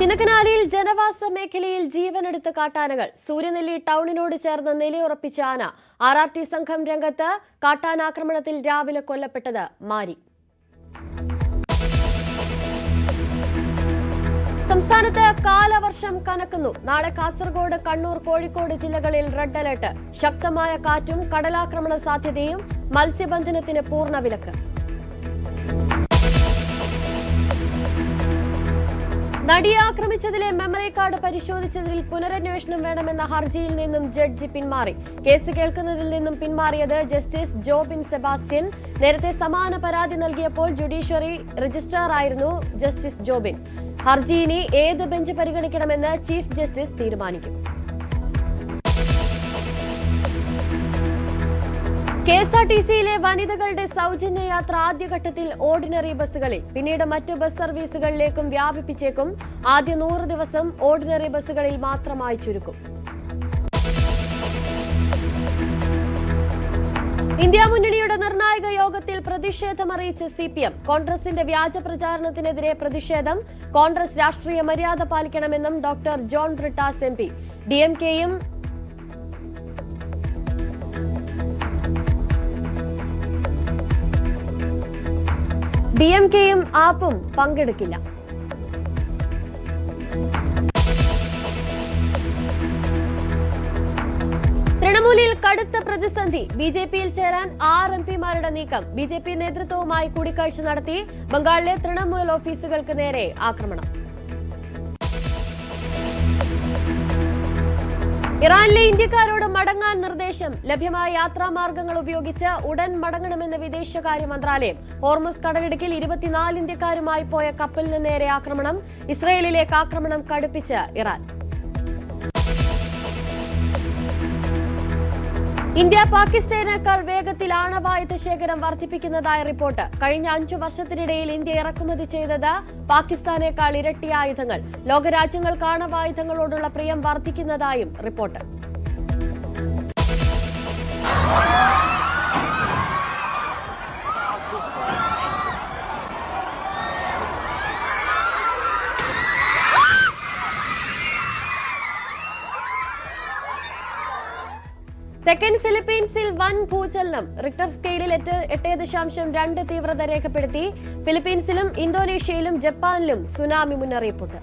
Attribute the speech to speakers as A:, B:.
A: കിണക്കനാലിയിൽ ജനവാസ മേഖലയിൽ ജീവനെടുത്ത കാട്ടാനകൾ. സൂര്യനെല്ലി ടൗണിനോട് ചേർന്ന് നിലയുറപ്പിച്ച ആന. RRT സംഘം രംഗത്ത്. കാട്ടാനാക്രമണത്തിൽ രാവിലെ കൊല്ലപ്പെട്ടത് മാരി. സംസ്ഥാനത്ത് കാലവർഷം കനക്കുന്നു. നാളെ കാസർഗോഡ്, കണ്ണൂർ, കോഴിക്കോട് ജില്ലകളിൽ റെഡ് അലർട്ട്. ശക്തമായ കാറ്റും കടലാക്രമണ സാധ്യതയും. മത്സ്യബന്ധനത്തിന് പൂർണ്ണ വിലക്ക്. നടിയെ ആക്രമിച്ചതിലെ മെമ്മറി കാർഡ് പരിശോധിച്ചതിൽ പുനരന്വേഷണം വേണമെന്ന ഹർജിയിൽ നിന്നും ജഡ്ജി പിന്മാറി. കേസ് കേൾക്കുന്നതിൽ നിന്നും പിന്മാറിയത് ജസ്റ്റിസ് ജോബിൻ സെബാസ്റ്റ്യൻ. നേരത്തെ സമാന പരാതി നൽകിയപ്പോൾ ജുഡീഷ്യറി രജിസ്ട്രാറായിരുന്നു ജസ്റ്റിസ് ജോബിൻ. ഹർജി ഇനി ഏത് ബെഞ്ച് പരിഗണിക്കണമെന്ന് ചീഫ് ജസ്റ്റിസ് തീരുമാനിക്കും. KSRTCയിലെ വനിതകളുടെ സൗജന്യ യാത്ര ആദ്യഘട്ടത്തിൽ ഓർഡിനറി ബസ്സുകളിൽ, പിന്നീട് മറ്റു ബസ് സർവീസുകളിലേക്കും വ്യാപിപ്പിച്ചേക്കും. ആദ്യ 100 ദിവസം ഓർഡിനറി ബസ്സുകളിൽ മാത്രമായി ചുരുക്കും. ഇന്ത്യ മുന്നണിയുടെ നിർണായക യോഗത്തിൽ പ്രതിഷേധമറിയിച്ച് CPM. കോൺഗ്രസിന്റെ വ്യാജ പ്രചാരണത്തിനെതിരെ പ്രതിഷേധം. കോൺഗ്രസ് രാഷ്ട്രീയ മര്യാദ പാലിക്കണമെന്നും ഡോക്ടർ ജോൺ ബ്രിട്ടാസ് MP. DMKയും ആപ്പും പങ്കെടുക്കില്ല. തൃണമൂലിൽ കടുത്ത പ്രതിസന്ധി. BJPയിൽ ചേരാൻ 6 MPമാരുടെ നീക്കം. BJP നേതൃത്വവുമായി കൂടിക്കാഴ്ച നടത്തി. ബംഗാളിലെ തൃണമൂൽ ഓഫീസുകൾക്ക് നേരെ ആക്രമണം. ഇറാനിലെ ഇന്ത്യക്കാരോട് മടങ്ങാൻ നിർദ്ദേശം. ലഭ്യമായ യാത്രാമാർഗങ്ങൾ ഉപയോഗിച്ച് ഉടൻ മടങ്ങണമെന്ന് വിദേശകാര്യ മന്ത്രാലയം. ഹോർമുസ് കടലിടുക്കിൽ 24 ഇന്ത്യക്കാരുമായി പോയ കപ്പലിന് നേരെ ആക്രമണം. ഇസ്രയേലിലേക്ക് ആക്രമണം കടുപ്പിച്ച് ഇറാൻ. ഇന്ത്യ പാകിസ്ഥാനേക്കാൾ വേഗത്തിൽ ആണവായുധ ശേഖരം വർദ്ധിപ്പിക്കുന്നതായി റിപ്പോർട്ട്. കഴിഞ്ഞ 5 വർഷത്തിനിടയിൽ ഇന്ത്യ ഇറക്കുമതി ചെയ്തത് പാകിസ്ഥാനേക്കാൾ ഇരട്ടി ആയുധങ്ങൾ. ലോകരാജ്യങ്ങൾക്ക് ആണവായുധങ്ങളോടുള്ള പ്രിയം വർദ്ധിക്കുന്നതായും റിപ്പോർട്ട്. തെക്കൻ ഫിലിപ്പീൻസിൽ വൻ ഭൂചലനം. റിക്ടർ സ്കെയിലിൽ 8.2 തീവ്രത രേഖപ്പെടുത്തി. ഫിലിപ്പീൻസിലും ഇന്തോനേഷ്യയിലും ജപ്പാനിലും സുനാമി മുന്നറിയിപ്പുണ്ട്.